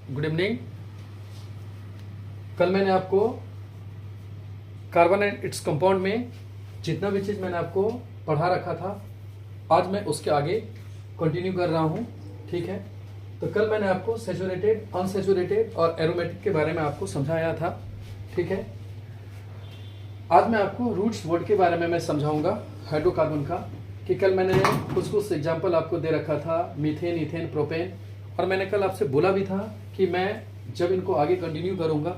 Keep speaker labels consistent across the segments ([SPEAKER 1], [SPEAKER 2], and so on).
[SPEAKER 1] Good evening. कल मैंने आपको कार्बन एंड इट्स कंपाउंड में जितना भी चीज़ मैंने आपको पढ़ा रखा था, आज मैं उसके आगे कंटिन्यू कर रहा हूँ। ठीक है, तो कल मैंने आपको सैचुरेटेड, अनसैचुरेटेड और एरोमेटिक के बारे में आपको समझाया था। ठीक है, आज मैं आपको रूट्स वर्ड के बारे में मैं समझाऊंगा हाइड्रोकार्बन का। कि कल मैंने कुछ एग्जाम्पल आपको दे रखा था, मीथेन, इथेन, प्रोपेन, और मैंने कल आपसे बोला भी था कि मैं जब इनको आगे कंटिन्यू करूंगा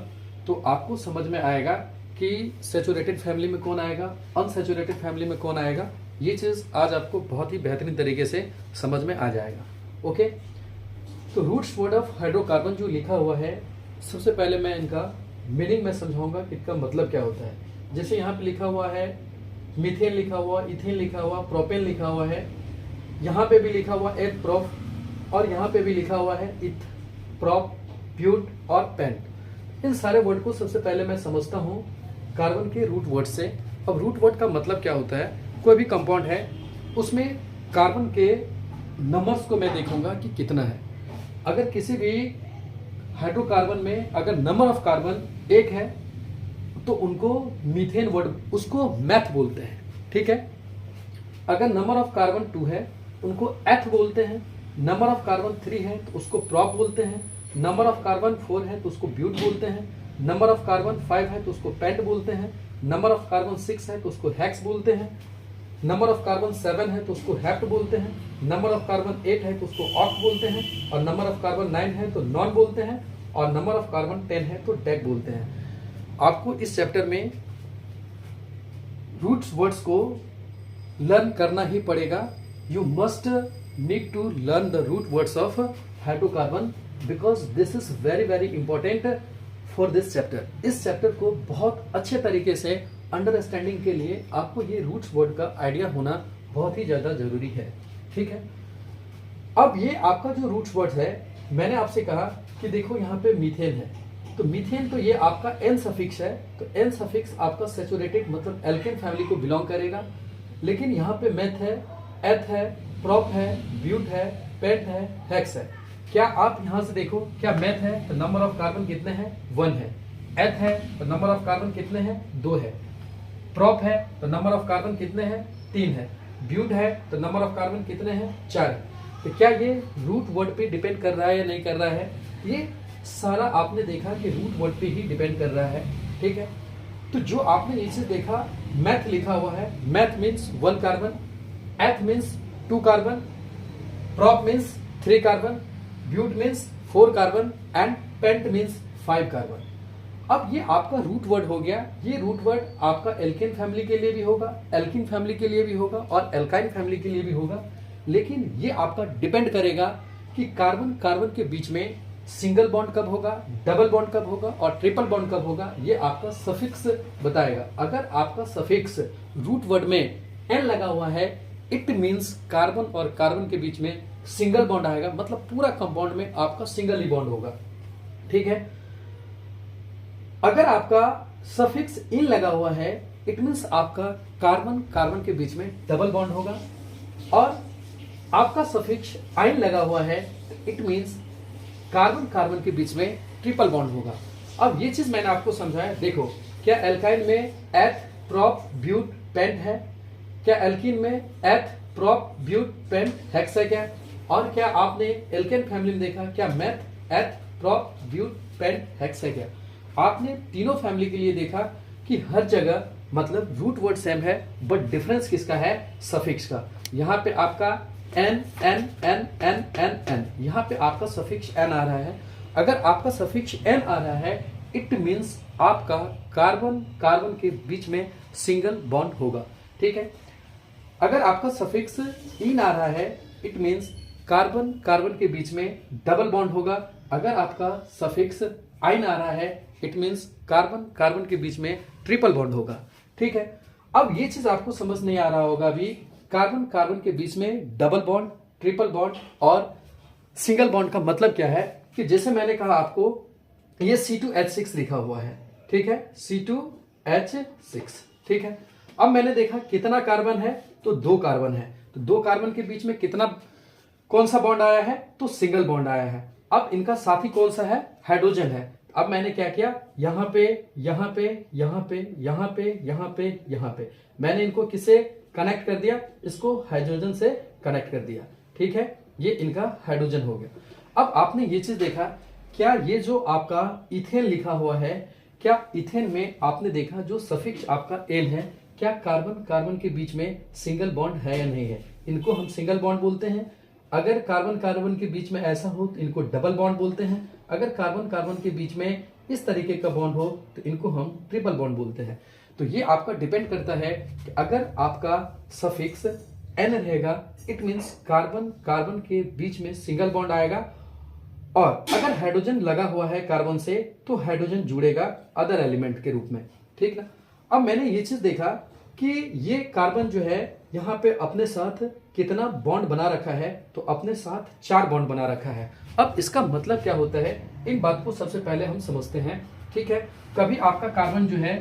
[SPEAKER 1] तो आपको समझ में आएगा कि सैचुरेटेड फैमिली में कौन आएगा, अनसैचुरेटेड फैमिली में कौन आएगा। ये चीज़ आज आपको बहुत ही बेहतरीन तरीके से समझ में आ जाएगा। ओके, तो रूट्स वर्ड ऑफ हाइड्रोकार्बन जो लिखा हुआ है, सबसे पहले मैं इनका मीनिंग में समझाऊंगा कि इनका मतलब क्या होता है। जैसे यहाँ पे लिखा हुआ है मीथेन, लिखा हुआ इथेन, लिखा हुआ प्रोपेन, लिखा हुआ है, यहाँ पे भी लिखा हुआ एथ, प्रोप, और यहाँ पे भी लिखा हुआ है इथ, प्रोप, ब्यूट और पेंट। इन सारे वर्ड को सबसे पहले मैं समझता हूँ कार्बन के रूट वर्ड से। अब रूट वर्ड का मतलब क्या होता है, कोई भी कंपाउंड है उसमें कार्बन के नंबर्स को मैं देखूंगा कि कितना है। अगर किसी भी हाइड्रोकार्बन में अगर नंबर ऑफ कार्बन एक है तो उनको मीथेन वर्ड, उसको मैथ बोलते हैं। ठीक है, अगर नंबर ऑफ कार्बन 2 है उनको एथ बोलते हैं, नंबर ऑफ कार्बन 3 है तो उसको प्रॉप बोलते हैं, नंबर ऑफ कार्बन 4 है तो उसको ब्यूट बोलते हैं, नंबर ऑफ कार्बन 5 है तो उसको पेंट बोलते हैं, नंबर ऑफ कार्बन 6 है तो उसको हेक्स बोलते हैं, नंबर ऑफ कार्बन 7 है तो उसको हेप्ट बोलते हैं, नंबर ऑफ कार्बन 8 है तो उसको ऑक्ट बोलते हैं, और नंबर ऑफ कार्बन 9 है तो नॉन बोलते हैं, और नंबर ऑफ कार्बन 10 है तो डेक बोलते हैं। आपको इस चैप्टर में रूट्स वर्ड्स को लर्न करना ही पड़ेगा। You must need to learn the root words of hydrocarbon because this is very very important for this chapter. इस चैप्टर को बहुत अच्छे तरीके से अंडरस्टैंडिंग के लिए आपको ये रूट्स वर्ड का आइडिया होना बहुत ही ज्यादा जरूरी है। ठीक है, अब ये आपका जो रूट्स वर्ड है, मैंने आपसे कहा कि देखो यहाँ पे मीथेन है, तो मीथेन तो ये आपका एन सफिक्स है, तो एन सफिक्स आपका सैचुरेटेड मतलब एल्केन फैमिली को बिलोंग करेगा। लेकिन यहाँ पे मेथ है, एथ है, प्रोप है, ब्यूट है, पेंट है, हेक्स है। क्या आप यहाँ से देखो, क्या मेथ है तो नंबर ऑफ कार्बन कितने हैं, 1 है। एथ है तो नंबर ऑफ कार्बन कितने हैं, 2 है। प्रोप है तो नंबर ऑफ कार्बन कितने हैं, 3 है। ब्यूट है तो नंबर ऑफ कार्बन कितने हैं, 4 है। तो क्या ये रूट वर्ड पे डिपेंड कर रहा है या नहीं कर रहा है, ये सारा आपने देखा कि रूट वर्ड पे ही डिपेंड कर रहा है। ठीक है, तो जो आपने नीचे देखा मैथ लिखा हुआ है, meth means 1 carbon, eth means 2 carbon, prop means 3 carbon, but means 4 carbon and pent means 5 carbon. अब ये आपका रूट वर्ड हो गया। ये रूट वर्ड आपका एल्केन फैमिली के लिए भी होगा, एल्किन फैमिली के लिए भी होगा और एल्काइन फैमिली के लिए भी होगा। लेकिन ये आपका डिपेंड करेगा कि कार्बन कार्बन के बीच में सिंगल बॉन्ड कब होगा, डबल बॉन्ड कब होगा और ट्रिपल बॉन्ड कब होगा, ये आपका सफिक्स बताएगा। अगर आपका सफिक्स रूट वर्ड में एन लगा हुआ है, इट मींस कार्बन और कार्बन के बीच में सिंगल बॉन्ड आएगा, मतलब पूरा कंपाउंड में आपका सिंगल ही बॉन्ड होगा। ठीक है, अगर आपका सफिक्स इन लगा हुआ है, इट मींस आपका कार्बन कार्बन के बीच में डबल बॉन्ड होगा, और आपका सफिक्स आइन लगा हुआ है, इट मींस कार्बन कार्बन के बीच में ट्रिपल बॉन्ड होगा। अब ये चीज मैंने आपको समझाया। देखो, क्या एल्काइन में एथ, प्रोप, ब्यूट, पेंट है? क्या एल्कीन में एथ, प्रोप, ब्यूट, पेंट, हेक्स है क्या? और क्या आपने एल्केन फैमिली में देखा, क्या मेथ, एथ, प्रोप, ब्यूट, पेंट, हेक्स है क्या? आपने तीनों फैमिली के लिए देखा कि हर जगह मतलब रूट वर्ड सेम है, बट डिफरेंस किसका है, सफिक्स का। यहाँ पे आपका ane ane ane ane ane ane, यहाँ पे आपका सफिक्स एन आ रहा है। अगर आपका सफिक्स एन आ रहा है, इट मींस आपका कार्बन कार्बन के बीच में सिंगल बॉन्ड होगा। ठीक है, अगर आपका सफिक्स इन आ रहा है, इट मींस कार्बन कार्बन के बीच में डबल बॉन्ड होगा। अगर आपका सफिक्स आइन आ रहा है, इट मींस कार्बन कार्बन के बीच में ट्रिपल बॉन्ड होगा। ठीक है, अब ये चीज आपको समझ नहीं आ रहा होगा अभी, कार्बन कार्बन के बीच में डबल बॉन्ड, ट्रिपल बॉन्ड और सिंगल बॉन्ड का मतलब क्या है। कि जैसे मैंने कहा आपको, ये C2H6 लिखा हुआ है। ठीक है, C2H6। ठीक है, अब मैंने देखा कितना कार्बन है, तो 2 कार्बन है। तो 2 कार्बन के बीच में कितना, कौन सा बॉन्ड आया है, तो सिंगल बॉन्ड आया है। अब इनका साथी कौन सा है? हाइड्रोजन है। अब मैंने क्या किया, यहां पे यहां पे यहां पे यहां पे यहां पे यहां पे मैंने इनको किससे कनेक्ट कर दिया? इसको हाइड्रोजन से कनेक्ट कर दिया। ठीक है, ये इनका हाइड्रोजन हो गया। अब आपने ये चीज देखा, क्या ये जो आपका इथेन लिखा हुआ है, क्या इथेन में आपने देखा जो सफिक्स आपका एन है, क्या कार्बन कार्बन के बीच में सिंगल बॉन्ड है या नहीं है? इनको हम सिंगल बॉन्ड बोलते हैं। अगर कार्बन कार्बन के बीच में ऐसा हो तो इनको डबल बॉन्ड बोलते हैं। अगर कार्बन कार्बन के बीच में इस तरीके का बॉन्ड हो तो इनको हम ट्रिपल बॉन्ड बोलते हैं। तो ये आपका डिपेंड करता है कि अगर आपका सफिक्स एन रहेगा, इट मींस कार्बन कार्बन के बीच में सिंगल बॉन्ड आएगा, और अगर हाइड्रोजन लगा हुआ है कार्बन से तो हाइड्रोजन जुड़ेगा अदर एलिमेंट के रूप में। ठीक ना। अब मैंने ये चीज देखा कि ये कार्बन जो है यहाँ पे अपने साथ कितना बॉन्ड बना रखा है, तो अपने साथ 4 बॉन्ड बना रखा है। अब इसका मतलब क्या होता है, इन बात को सबसे पहले हम समझते हैं। ठीक है, कभी आपका कार्बन जो है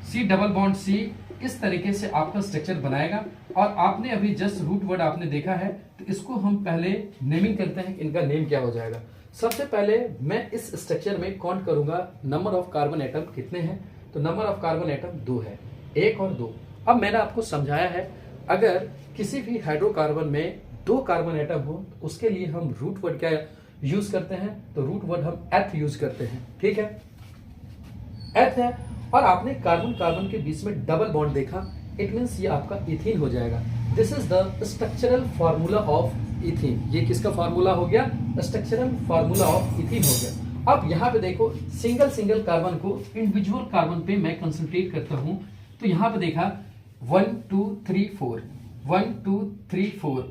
[SPEAKER 1] C डबल बॉन्ड C इस तरीके से आपका स्ट्रक्चर बनाएगा, और आपने अभी जस्ट रूट वर्ड आपने देखा है, तो इसको हम पहले नेमिंग करते हैं, इनका नेम क्या हो जाएगा। सबसे पहले मैं इस स्ट्रक्चर में काउंट करूंगा नंबर ऑफ कार्बन एटम कितने हैं, तो नंबर ऑफ कार्बन एटम 2 है, 1 और 2। अब मैंने आपको समझाया है, अगर किसी भी हाइड्रोकार्बन में 2 कार्बन एटम हो तो उसके लिए हम रूट वर्ड क्या यूज करते हैं, तो रूट वर्ड हम एथ यूज करते हैं। ठीक है, एथ है, और आपने कार्बन कार्बन के बीच में डबल बॉन्ड देखा, इट मींस ये आपका इथीन हो जाएगा। This is the structural formula of ethene. ये किसका फार्मूला हो गया? स्ट्रक्चरल फार्मूला ऑफ इथीन हो गया। अब यहाँ पे देखो, सिंगल सिंगल कार्बन को इंडिविजुअल कार्बन पे मैं कंसंट्रेट करता हूं, तो यहाँ पे देखा 1 2 3 4 1 2 3 4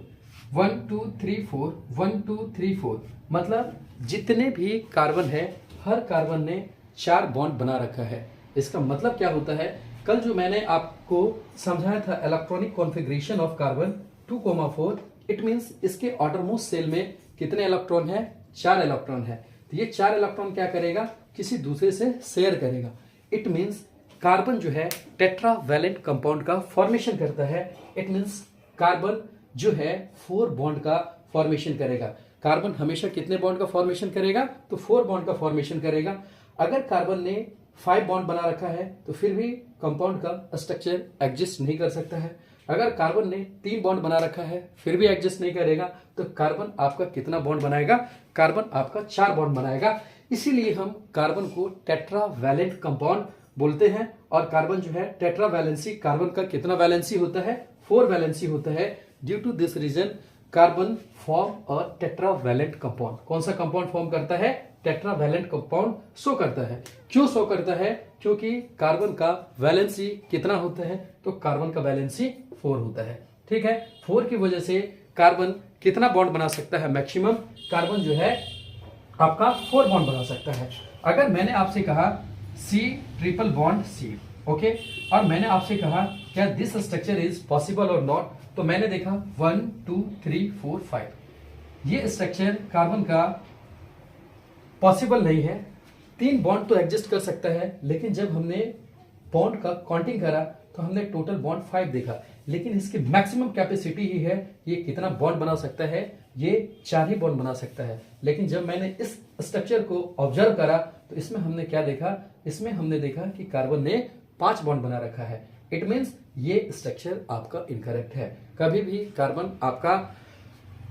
[SPEAKER 1] 1 2 3 4 1 2 3 4, मतलब जितने भी कार्बन है हर कार्बन ने 4 बॉन्ड बना रखा है। इसका मतलब क्या होता है, कल जो मैंने आपको समझाया था electronic configuration of carbon 2,4, it means इसके ऑर्डरमोस्ट सेल में कितने इलेक्ट्रॉन है? 4 इलेक्ट्रॉन है। तो ये 4 इलेक्ट्रॉन क्या करेगा? किसी दूसरे से शेयर करेगा। इट मींस कार्बन जो है टेट्रावैलेंट कंपाउंड का फॉर्मेशन करता है। इट मींस कार्बन जो है 4 बॉन्ड का फॉर्मेशन करेगा। कार्बन हमेशा कितने बॉन्ड का फॉर्मेशन करेगा? तो 4 बॉन्ड का फॉर्मेशन करेगा। अगर कार्बन ने 5 बॉन्ड बना रखा है तो फिर भी कंपाउंड का स्ट्रक्चर एग्जिस्ट नहीं कर सकता है। अगर कार्बन ने 3 बॉन्ड बना रखा है फिर भी एग्जिस्ट नहीं करेगा, तो कार्बन आपका कितना बॉन्ड बनाएगा? कार्बन आपका 4 बॉन्ड बनाएगा। इसीलिए हम कार्बन को टेट्रावैलेंट कंपाउंड बोलते हैं। और कार्बन जो है टेट्रावैलेंसी, कार्बन का कितना वैलेंसी होता है? 4 वैलेंसी होता है। Due to this reason carbon form और टेट्रावैलेंट कंपाउंड। कौन सा कंपाउंड फॉर्म करता है? टेट्रावैलेंट कंपाउंड शो करता है। क्यों शो करता है? क्योंकि कार्बन का वैलेंसी कितना होता है? तो कार्बन का वैलेंसी 4 होता है। ठीक है, 4 की वजह से कार्बन कितना बॉन्ड बना सकता है? मैक्सिमम कार्बन जो है आपका 4 बॉन्ड बना सकता है। अगर मैंने आपसे कहा C triple bond C, okay, और मैंने आपसे कहा क्या दिस स्ट्रक्चर इज पॉसिबल और नॉट, तो मैंने देखा 1 2 3 4 5, ये स्ट्रक्चर कार्बन का पॉसिबल नहीं है। 3 बॉन्ड तो एग्जिस्ट कर सकता है, लेकिन जब हमने बॉन्ड का काउंटिंग करा तो हमने टोटल बॉन्ड 5 देखा, लेकिन इसकी मैक्सिमम कैपेसिटी ही है ये कितना बॉन्ड बना सकता है? ये 4 ही बॉन्ड बना सकता है। लेकिन जब मैंने इस स्ट्रक्चर को ऑब्जर्व करा तो इसमें हमने क्या देखा? इसमें हमने देखा कि कार्बन ने 5 बॉन्ड बना रखा है। इट मींस ये स्ट्रक्चर आपका इनकरेक्ट है। कभी भी कार्बन आपका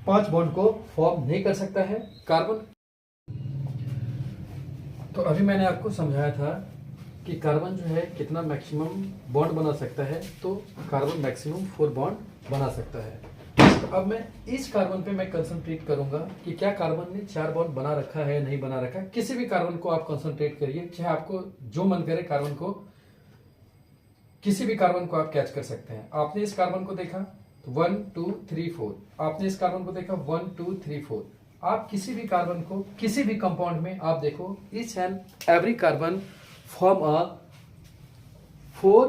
[SPEAKER 1] 5 बॉन्ड को फॉर्म नहीं कर सकता है। कार्बन, तो अभी मैंने आपको समझाया था कि कार्बन जो है कितना मैक्सिमम बॉन्ड बना सकता है, तो कार्बन मैक्सिमम 4 बॉन्ड बना सकता है। तो अब मैं इस कार्बन पे मैं कंसंट्रेट करूंगा कि क्या कार्बन ने 4 बॉन्ड बना रखा है नहीं बना रखा है। किसी भी कार्बन को आप कंसंट्रेट करिए, चाहे आपको जो मन करे कार्बन को, किसी भी कार्बन को आप कैच कर सकते हैं। आपने इस कार्बन को देखा तो 1 2 3 4, आपने इस कार्बन को देखा 1 2 3 4। आप किसी भी कार्बन को किसी भी कंपाउंड में आप देखो, each and every carbon form a 4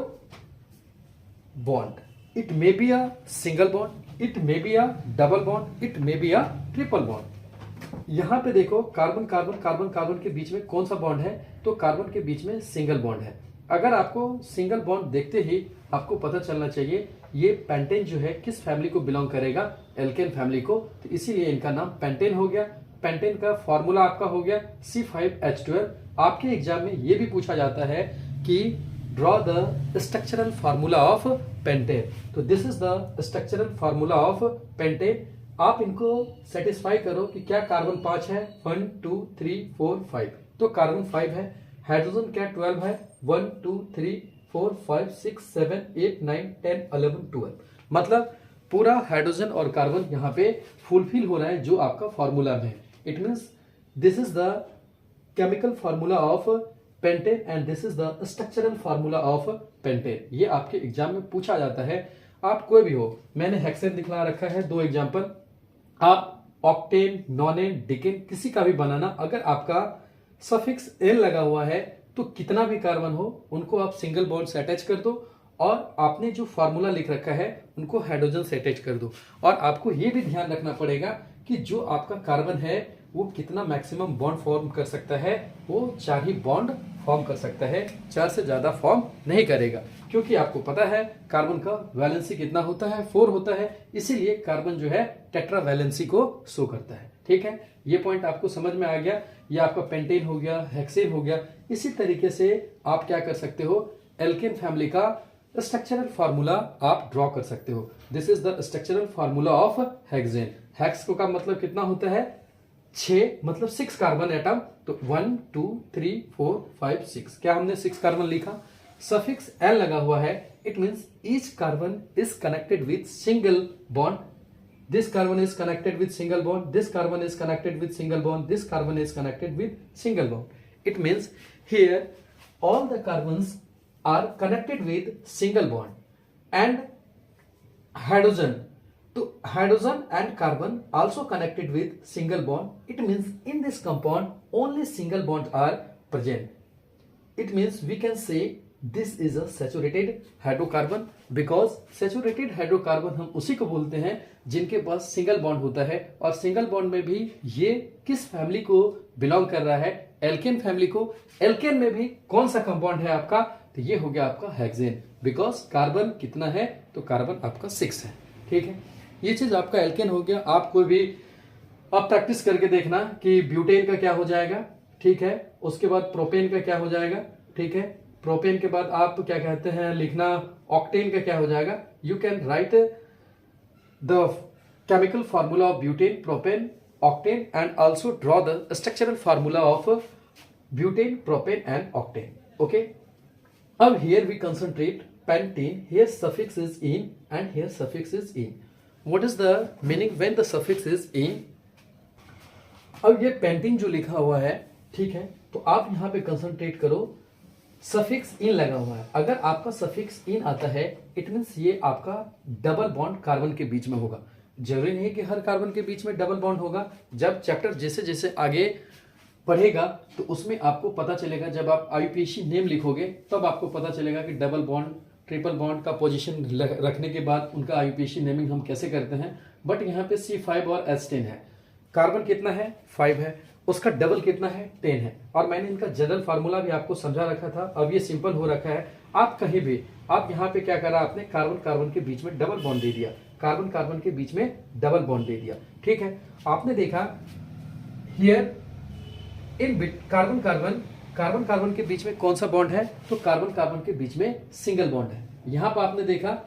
[SPEAKER 1] bond. It may be a single bond, it may be a double bond, it may be a triple bond. यहां पे देखो कार्बन कार्बन कार्बन कार्बन के बीच में कौन सा बॉन्ड है? तो कार्बन के बीच में सिंगल बॉन्ड है। अगर आपको सिंगल बॉन्ड देखते ही आपको पता चलना चाहिए ये पेंटेन जो है किस फैमिली को बिलोंग करेगा? एल्केन फैमिली को, तो इसीलिए इनका नाम पेंटेन हो गया। पेंटेन का फॉर्मूला आपका हो गया C5H12। आपके एग्जाम में ये भी पूछा जाता है कि draw the structural formula of pentane. तो this is the structural formula of pentane. आप इनको सेटिस्फाई करो कि क्या कार्बन 5 है, 1 2 3 4 5, तो कार्बन 5 है। हाइड्रोजन क्या 12 है, 1 2 3 4 5 6 7 8 9 10 11 12, मतलब पूरा हाइड्रोजन और कार्बन यहाँ पे फुलफिल हो रहा है जो आपका फॉर्मूला में है। It means this is the chemical formula of pentane and this is the structural formula of pentane. ये आपके एग्जाम में पूछा जाता है। आप कोई भी हो, मैंने हेक्सेन दिखला रखा है 2 एग्जाम्पल, आप ऑक्टेन, नॉनेन, डिकेन किसी का भी बनाना। अगर आपका सफिक्स एल लगा हुआ है तो कितना भी कार्बन हो उनको आप सिंगल बॉन्ड से अटैच कर दो और आपने जो फार्मूला लिख रखा है उनको हाइड्रोजन से अटैच कर दो। और आपको यह भी ध्यान रखना पड़ेगा कि जो आपका कार्बन है वो कितना मैक्सिमम बॉन्ड फॉर्म कर सकता है, वो 4 ही बॉन्ड फॉर्म कर सकता है, 4 से ज्यादा फॉर्म नहीं करेगा। क्योंकि आपको पता है कार्बन का वैलेंसी कितना होता है, 4 होता है, इसीलिए कार्बन जो है टेट्रा वैलेंसी को शो करता है। ठीक है, ये पॉइंट आपको समझ में आ गया। ये आपका पेंटेन हो गया, हेक्सेन हो गया। इसी तरीके से आप क्या कर सकते हो, एल्केन फैमिली का स्ट्रक्चरल फार्मूला आप ड्रॉ कर सकते हो। This is the structural formula of hexane. Hex का मतलब कितना होता है, 6, मतलब 6 कार्बन एटम। तो 1 2 3 4 5 6, क्या हमने 6 कार्बन लिखा। सफिक्स एल लगा हुआ है, it means each carbon is connected with single bond. This carbon is connected with single bond, this carbon is connected with single bond, this carbon is connected with single bond. It means here all the carbons are connected with single bond and hydrogen. So hydrogen and carbon also connected with single bond. It means in this compound only single bonds are present. It means we can say this is a saturated hydrocarbon because saturated hydrocarbon हम उसी को बोलते हैं जिनके पास single bond होता है। और single bond में भी ये किस फैमिली को बिलोंग कर रहा है, एल्केन फैमिली को। एल्केन में भी कौन सा कंपाउंड है आपका, तो ये हो गया आपका हेक्सेन, बिकॉज कार्बन कितना है, तो कार्बन आपका 6 है। ठीक है, ये चीज आपका एल्केन हो गया। आप कोई भी अब प्रैक्टिस करके देखना कि ब्यूटेन का क्या हो जाएगा। ठीक है, उसके बाद प्रोपेन का क्या हो जाएगा। ठीक है, प्रोपेन के बाद आप क्या कहते हैं लिखना, ऑक्टेन का क्या हो जाएगा। You can write the chemical formula of butane, propane, octane and also draw the structural formula of butane, propane and octane. Okay, अब here we concentrate pentane, here suffix is in and here suffix is in. What is the meaning when the suffix is in. अब ये pentane जो लिखा हुआ है, ठीक है, तो आप यहां पे कंसंट्रेट करो, सफिक्स इन लगा हुआ है। अगर आपका सफिक्स इन आता है इट मींस ये आपका डबल बॉन्ड कार्बन के बीच में होगा। जरूरी नहीं कि हर कार्बन के बीच में डबल बॉन्ड होगा। जब चैप्टर जैसे जैसे आगे पढ़ेगा तो उसमें आपको पता चलेगा, जब आप आईयूपीएसी नेम लिखोगे तब आपको पता चलेगा कि डबल बॉन्ड, ट्रिपल बॉन्ड का पोजीशन रखने के बाद उनका आईयूपीएसी नेमिंग हम कैसे करते हैं। बट यहाँ पे C5 और H10 है। कार्बन कितना है, 5 है, उसका डबल कितना है, 10 है। और मैंने इनका जनरल फार्मूला भी आपको समझा रखा था। अब ये सिंपल हो रखा है। आप कहीं भी, आप यहाँ पे क्या करा, आपने कार्बन कार्बन के बीच में डबल बॉन्ड दे दिया, कार्बन कार्बन के बीच में डबल बॉन्ड दे दिया। ठीक है, आपने देखा here in carbon carbon, carbon carbon के बीच में कौन सा बॉन्ड है, तो कार्बन कार्बन के बीच में सिंगल बॉन्ड है। यहाँ पर आपने देखा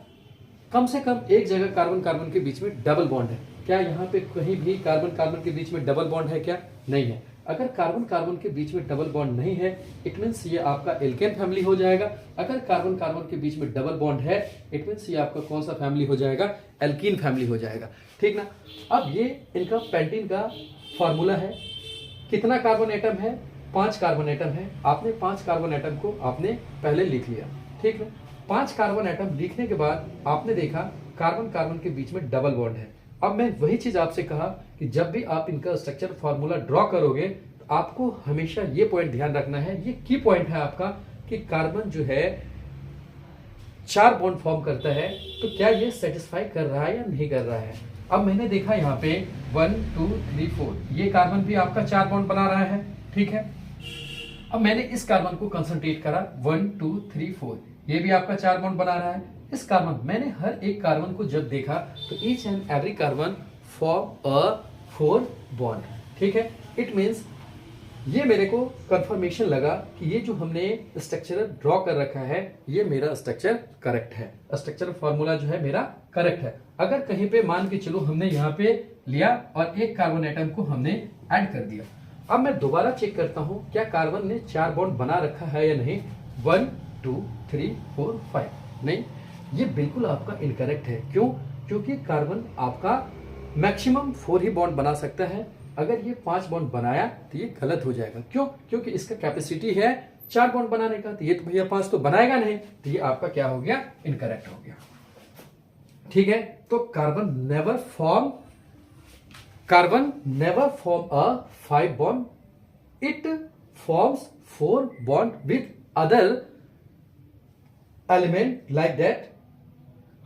[SPEAKER 1] कम से कम एक जगह कार्बन कार्बन के बीच में डबल बॉन्ड है। क्या यहाँ पे कहीं भी कार्बन कार्बन के बीच में डबल बॉन्ड है क्या, नहीं है। अगर कार्बन कार्बन के बीच में डबल बॉन्ड नहीं है इट मींस ये आपका एल्केन फैमिली हो जाएगा। अगर कार्बन कार्बन के बीच में डबल बॉन्ड है इट मींस ये आपका कौन सा फैमिली हो जाएगा, एल्कीन फैमिली हो जाएगा। ठीक ना। अब ये इनका पेंटेन का फॉर्मूला है। कितना कार्बन एटम है, 5 कार्बन एटम है। आपने 5 कार्बन एटम को आपने पहले लिख लिया। ठीक है, 5 कार्बन एटम लिखने के बाद आपने देखा कार्बन कार्बन के बीच में डबल बॉन्ड है। अब मैं वही चीज आपसे कहा कि जब भी आप इनका स्ट्रक्चर फॉर्मूला ड्रॉ करोगे तो आपको हमेशा ये पॉइंट ध्यान रखना है, ये की पॉइंट है आपका, कि कार्बन जो है 4 बॉन्ड फॉर्म करता है, तो क्या ये सेटिस्फाई कर रहा है या नहीं कर रहा है। अब मैंने देखा यहाँ पे 1 2 3 4, ये कार्बन भी आपका 4 बॉन्ड बना रहा है। ठीक है, अब मैंने इस कार्बन को कंसंट्रेट करा 1 2 3 4, ये भी आपका 4 बॉन्ड बना रहा है। इस कार्बन, मैंने हर एक कार्बन को जब देखा तो each and every carbon form a 4 bond. ठीक है, इट मीन्स ये मेरे को कंफर्मेशन लगा कि ये जो हमने स्ट्रक्चर ड्रॉ कर रखा है ये मेरा स्ट्रक्चर करेक्ट है, स्ट्रक्चर फॉर्मूला जो है मेरा करेक्ट है। अगर कहीं पे मान के चलो हमने यहाँ पे लिया और एक कार्बन एटम को हमने ऐड कर दिया, अब मैं दोबारा चेक करता हूं क्या कार्बन ने 4 बॉन्ड बना रखा है या नहीं। 1 2 3 4 5, नहीं, ये बिल्कुल आपका इनकरेक्ट है। क्यों? क्योंकि कार्बन आपका मैक्सिमम 4 ही बॉन्ड बना सकता है। अगर ये 5 बॉन्ड बनाया तो ये गलत हो जाएगा। क्यों? क्योंकि इसका कैपेसिटी है 4 बॉन्ड बनाने का, तो ये तो भैया 5 तो बनाएगा नहीं, तो ये आपका क्या हो गया? इनकरेक्ट हो गया। ठीक है, तो carbon never form a 5 bond, it forms 4 bond with other element like that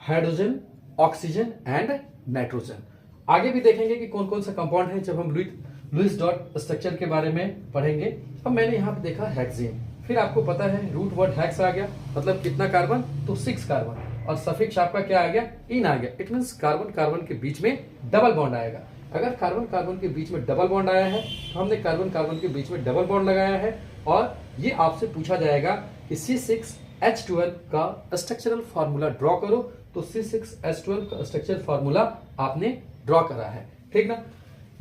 [SPEAKER 1] hydrogen, oxygen and nitrogen. आगे भी देखेंगे कि कौन कौन सा कंपाउंड है जब हम लुईस डॉट स्ट्रक्चर के बारे में पढ़ेंगे। अब मैंने यहां पे देखा हेक्सेन, फिर आपको पता है रूट वर्ड हेक्स आ गया, मतलब कितना कार्बन? तो 6 कार्बन, और सफिक्स आपका क्या आ गया? इन आ गया। इट मींस कार्बन कार्बन के बीच में डबल बॉन्ड आएगा। अगर कार्बन कार्बन के बीच में डबल बॉन्ड आया है तो हमने कार्बन कार्बन के बीच में डबल बॉन्ड लगाया है, और ये आपसे पूछा जाएगा कि C6H12 का स्ट्रक्चरल फार्मूला ड्रॉ करो, तो C6H12 का स्ट्रक्चरल फार्मूला आपने ड्रॉ करा है। ठीक ना,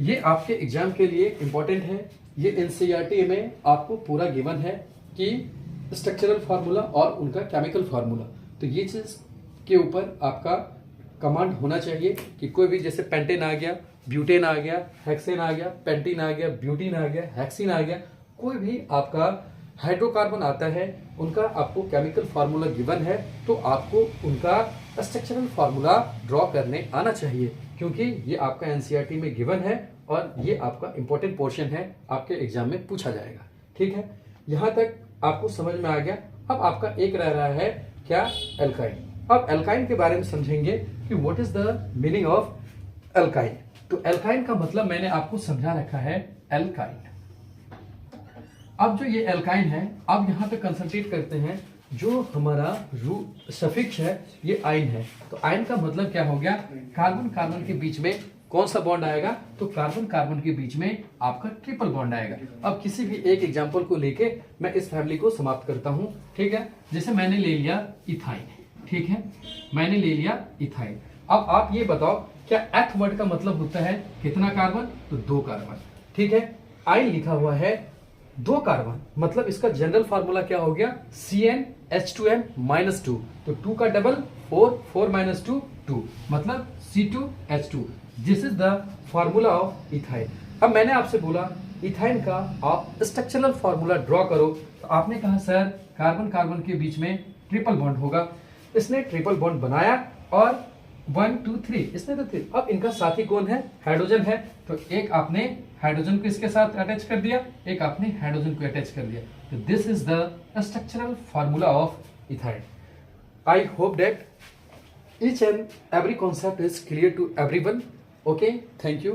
[SPEAKER 1] ये आपके एग्जाम के लिए इंपॉर्टेंट है। ये एनसीईआरटी में आपको पूरा गिवन है कि स्ट्रक्चरल फार्मूला और उनका केमिकल फार्मूला, तो ये चीज के ऊपर आपका कमांड होना चाहिए कि कोई भी, जैसे पेंटेन आ गया, ब्यूटेन आ गया, हेक्सेन आ गया, पेंटीन आ गया, ब्यूटीन आ गया, हेक्सिन आ गया, कोई भी आपका हाइड्रोकार्बन आता है, उनका आपको केमिकल फार्मूला गिवन है, तो आपको उनका स्ट्रक्चरल फार्मूला ड्रॉ करने आना चाहिए, क्योंकि ये आपका एनसीईआरटी में गिवन है और ये आपका इंपॉर्टेंट पोर्शन है, आपके एग्जाम में पूछा जाएगा। ठीक है, यहां तक आपको समझ में आ गया। अब आपका एक रह रहा है क्या? एल्काइन। अब एल्काइन के बारे में समझेंगे कि what is the meaning of alkyne. तो एल्काइन का मतलब मैंने आपको समझा रखा है, एल्काइन। अब जो ये एल्काइन है, अब यहां पे कंसंट्रेट करते हैं, जो हमारा सफिक्स है ये आइन है, तो आइन का मतलब क्या हो गया? कार्बन कार्बन के बीच में कौन सा बॉन्ड आएगा? तो कार्बन कार्बन के बीच में आपका ट्रिपल बॉन्ड आएगा। अब किसी भी एक एग्जांपल को लेके मैं इस फैमिली को समाप्त करता हूं। ठीक है, जैसे मैंने ले लिया इथाइन। ठीक है, मैंने ले लिया इथाइन। अब आप ये बताओ, क्या एथ वर्ड का मतलब होता है कितना कार्बन? तो 2 कार्बन। ठीक है, आइन लिखा हुआ है 2 कार्बन, मतलब इसका जनरल फार्मूला क्या हो गया? CnH2n-2, तो 2 का डबल 4, 4 - 2 2, मतलब C2H2। This is the formula of ethyne. अब मैंने आपसे बोला इथाइन का आप स्ट्रक्चरल फार्मूला ड्रॉ करो, तो आपने कहा सर कार्बन कार्बन के बीच में ट्रिपल बॉन्ड होगा। इसने ट्रिपल बॉन्ड बनाया और 1 2 3, इसने तो 3। अब इनका साथी कौन है? हाइड्रोजन है, तो एक आपने हाइड्रोजन को इसके साथ अटैच कर दिया, एक आपने हाइड्रोजन को अटैच कर दिया, तो this is the structural formula of ethyne. I hope that each and every concept is clear to everyone. Okay, thank you.